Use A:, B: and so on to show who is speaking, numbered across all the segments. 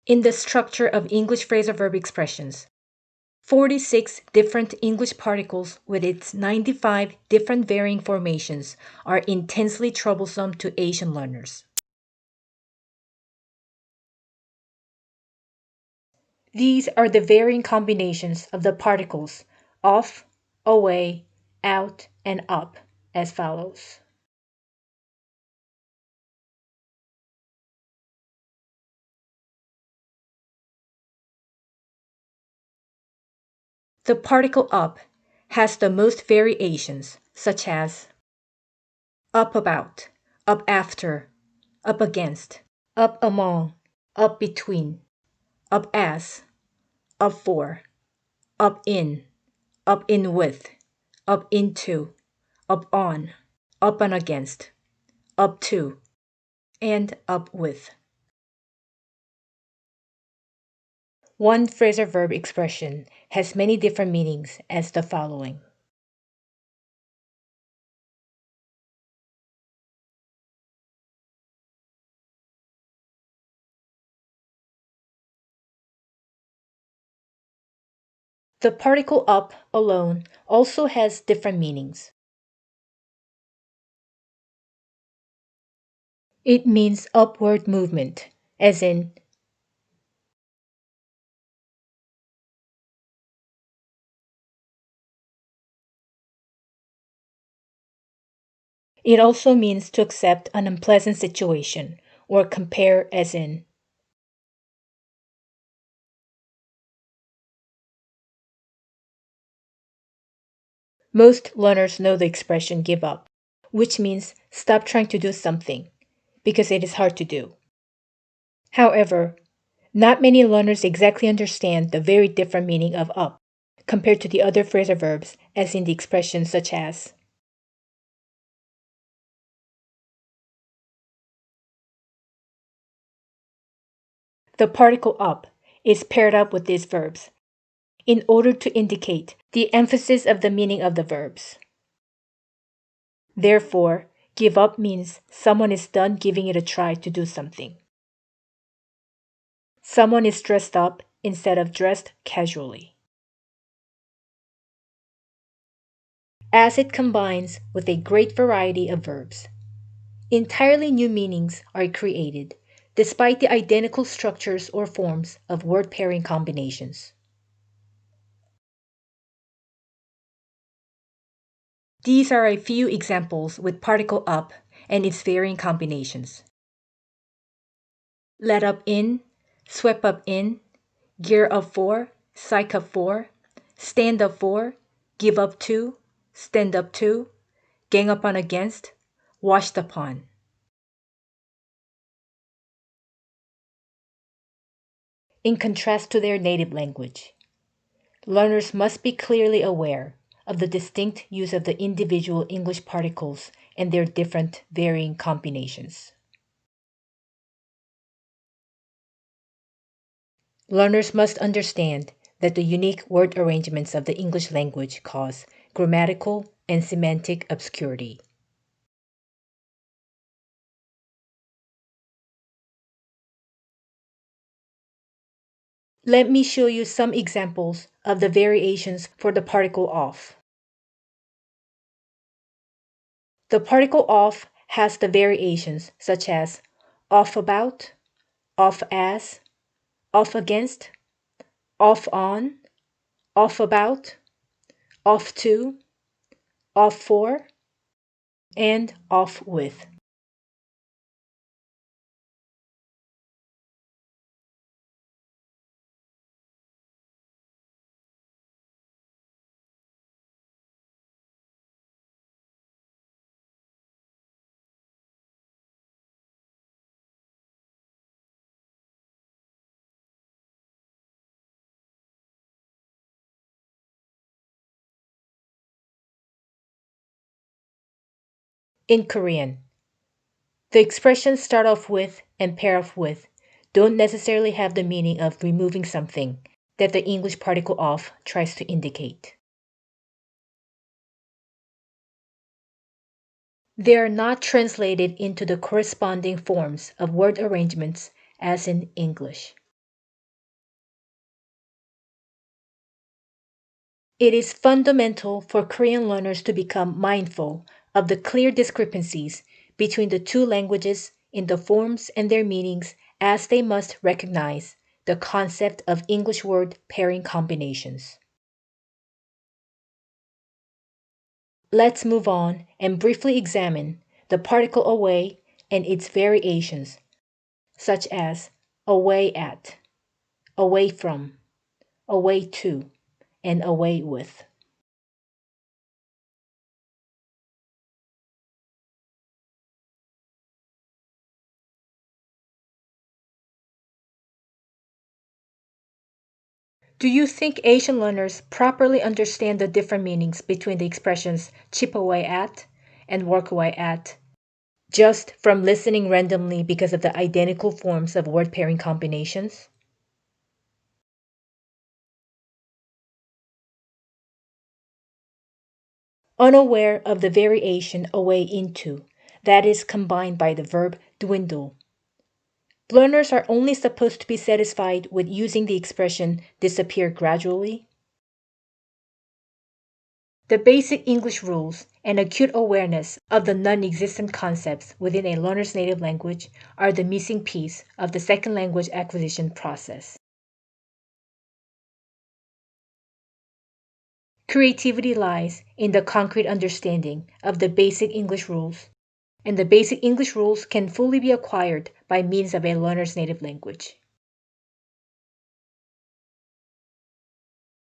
A: In the structure of English phrasal verb expressions, 46 different English particles with its 95 different varying formations are intensely troublesome to Asian learners. These are the varying combinations of the particles off, away, out, and up as follows. The particle up has the most variations, such as up about, up after, up against, up among, up between, up as, up for, up in with, up into, up on against, up to, and up with. One phrasal verb expression has many different meanings as the following. The particle up alone also has different meanings. It means upward movement, as in it also means to accept an unpleasant situation, or compare, as in most learners know the expression give up, which means stop trying to do something, because it is hard to do. However, not many learners exactly understand the very different meaning of up compared to the other phrasal verbs, as in the expressions such as the particle up is paired up with these verbs in order to indicate the emphasis of the meaning of the verbs. Therefore, give up means someone is done giving it a try to do something. Someone is dressed up instead of dressed casually. As it combines with a great variety of verbs, entirely new meanings are created despite the identical structures or forms of word pairing combinations. These are a few examples with particle up and its varying combinations. Let up in, swept up in, gear up for, psych up for, stand up for, give up to, stand up to, gang up on against, washed upon. In contrast to their native language, learners must be clearly aware of the distinct use of the individual English particles and their different varying combinations. Learners must understand that the unique word arrangements of the English language cause grammatical and semantic obscurity. Let me show you some examples of the variations for the particle off. The particle off has the variations such as off about, off as, off against, off on, off about, off to, off for, and off with. In Korean, the expressions start off with and pair off with don't necessarily have the meaning of removing something that the English particle off tries to indicate. They are not translated into the corresponding forms of word arrangements as in English. It is fundamental for Korean learners to become mindful of the clear discrepancies between the two languages in the forms and their meanings, as they must recognize the concept of English word pairing combinations. Let's move on and briefly examine the particle away and its variations, such as away at, away from, away to, and away with. Do you think Asian learners properly understand the different meanings between the expressions chip away at and work away at just from listening randomly because of the identical forms of word pairing combinations? Unaware of the variation away into that is combined by the verb dwindle. Learners are only supposed to be satisfied with using the expression disappear gradually. The basic English rules and acute awareness of the non existent concepts within a learner's native language are the missing piece of the second language acquisition process. Creativity lies in the concrete understanding of the basic English rules, and the basic English rules can fully be acquired by means of a learner's native language.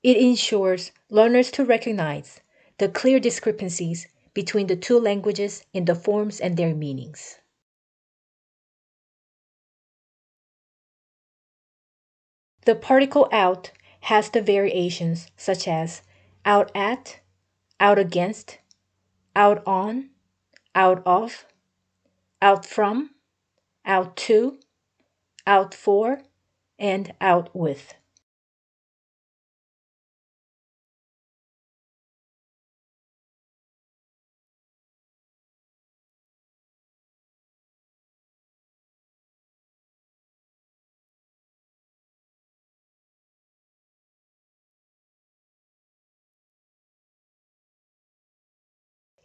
A: It ensures learners to recognize the clear discrepancies between the two languages in the forms and their meanings. The particle out has the variations such as out at, out against, out on, out of, out from, out to, out for, and out with.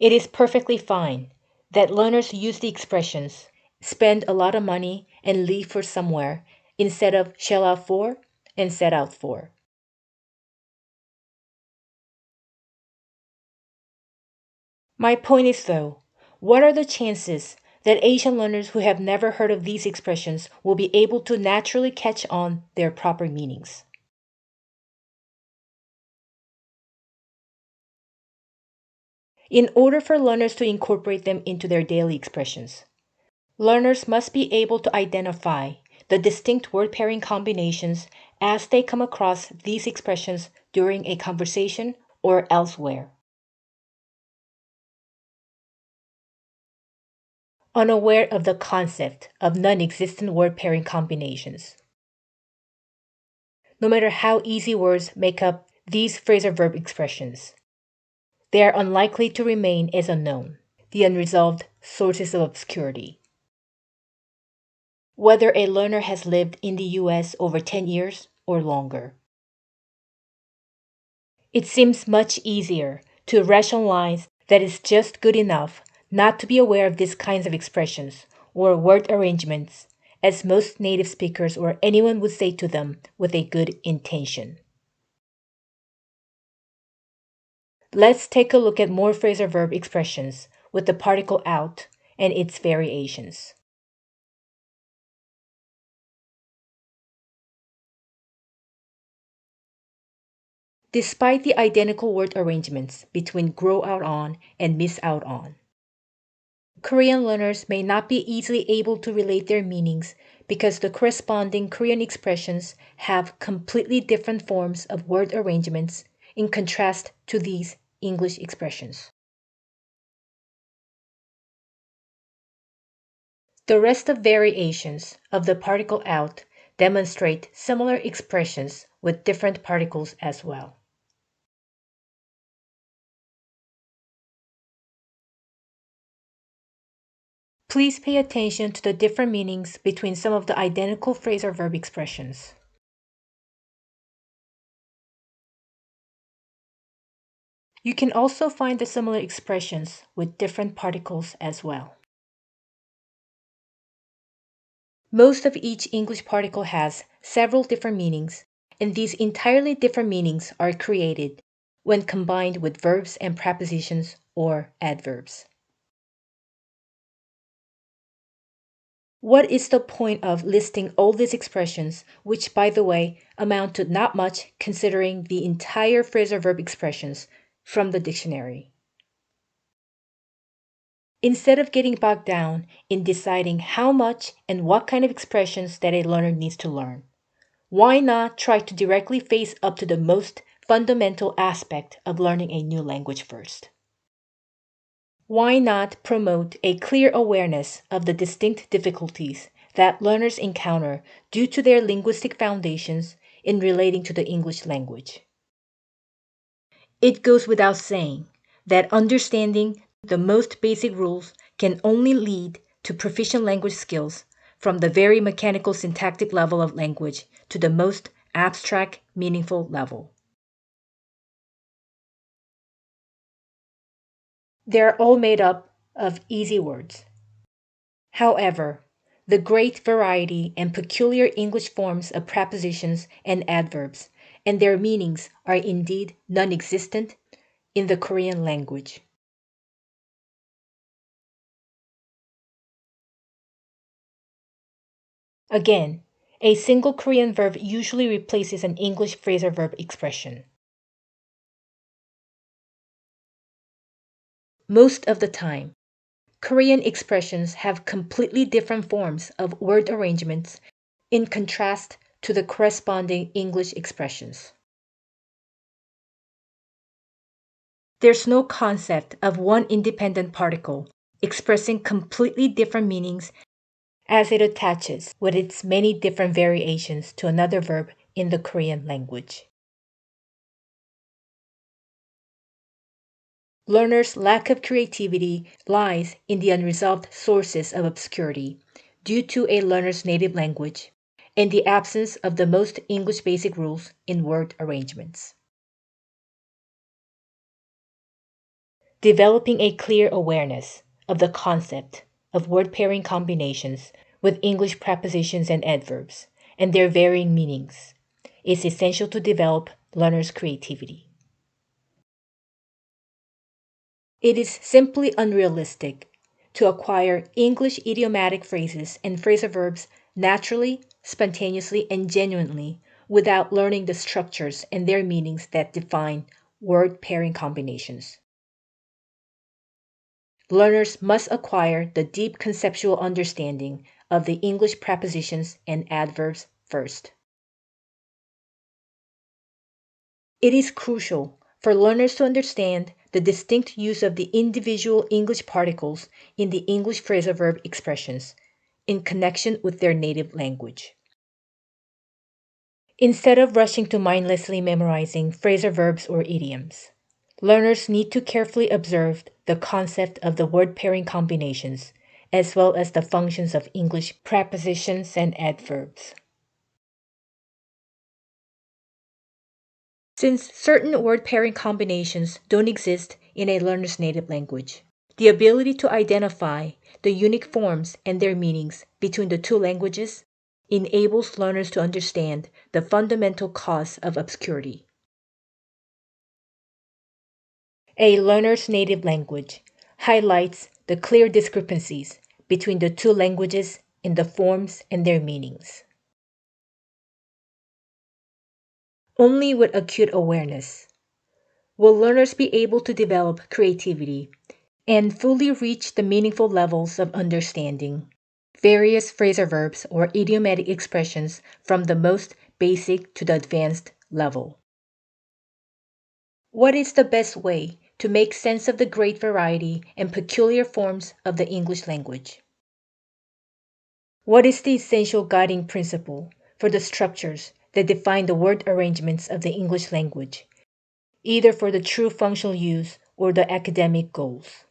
A: It is perfectly fine that learners use the expressions spend a lot of money and leave for somewhere instead of shell out for and set out for. My point is, though, what are the chances that Asian learners who have never heard of these expressions will be able to naturally catch on their proper meanings? In order for learners to incorporate them into their daily expressions, learners must be able to identify the distinct word pairing combinations as they come across these expressions during a conversation or elsewhere. Unaware of the concept of non existent word pairing combinations. No matter how easy words make up these phrasal verb expressions, they are unlikely to remain as unknown, the unresolved sources of obscurity. Whether a learner has lived in the US over 10 years or longer. It seems much easier to rationalize that it's just good enough not to be aware of these kinds of expressions or word arrangements, as most native speakers or anyone would say to them with a good intention. Let's take a look at more phrasal verb expressions with the particle out and its variations. Despite the identical word arrangements between grow out on and miss out on, Korean learners may not be easily able to relate their meanings because the corresponding Korean expressions have completely different forms of word arrangements in contrast to these English expressions. The rest of variations of the particle out demonstrate similar expressions with different particles as well. Please pay attention to the different meanings between some of the identical phrase or verb expressions. You can also find the similar expressions with different particles as well. Most of each English particle has several different meanings, and these entirely different meanings are created when combined with verbs and prepositions or adverbs. What is the point of listing all these expressions, which, by the way, amount to not much considering the entire phrasal verb expressions from the dictionary? Instead of getting bogged down in deciding how much and what kind of expressions that a learner needs to learn, why not try to directly face up to the most fundamental aspect of learning a new language first? Why not promote a clear awareness of the distinct difficulties that learners encounter due to their linguistic foundations in relating to the English language? It goes without saying that understanding the most basic rules can only lead to proficient language skills from the very mechanical syntactic level of language to the most abstract, meaningful level. They're all made up of easy words. However, the great variety and peculiar English forms of prepositions and adverbs and their meanings are indeed non-existent in the Korean language. Again, a single Korean verb usually replaces an English phrasal verb expression. Most of the time, Korean expressions have completely different forms of word arrangements in contrast to the corresponding English expressions. There's no concept of one independent particle expressing completely different meanings as it attaches with its many different variations to another verb in the Korean language. Learners' lack of creativity lies in the unresolved sources of obscurity due to a learner's native language and the absence of the most English basic rules in word arrangements. Developing a clear awareness of the concept of word pairing combinations with English prepositions and adverbs and their varying meanings is essential to develop learners' creativity. It is simply unrealistic to acquire English idiomatic phrases and phrasal verbs naturally, spontaneously, and genuinely without learning the structures and their meanings that define word pairing combinations. Learners must acquire the deep conceptual understanding of the English prepositions and adverbs first. It is crucial for learners to understand the distinct use of the individual English particles in the English phrasal verb expressions in connection with their native language. Instead of rushing to mindlessly memorizing phrasal verbs or idioms, learners need to carefully observe the concept of the word pairing combinations as well as the functions of English prepositions and adverbs. Since certain word pairing combinations don't exist in a learner's native language, the ability to identify the unique forms and their meanings between the two languages enables learners to understand the fundamental cause of obscurity. A learner's native language highlights the clear discrepancies between the two languages in the forms and their meanings. Only with acute awareness will learners be able to develop creativity and fully reach the meaningful levels of understanding various phrasal verbs or idiomatic expressions from the most basic to the advanced level. What is the best way to make sense of the great variety and peculiar forms of the English language? What is the essential guiding principle for the structures that define the word arrangements of the English language, either for the true functional use or the academic goals?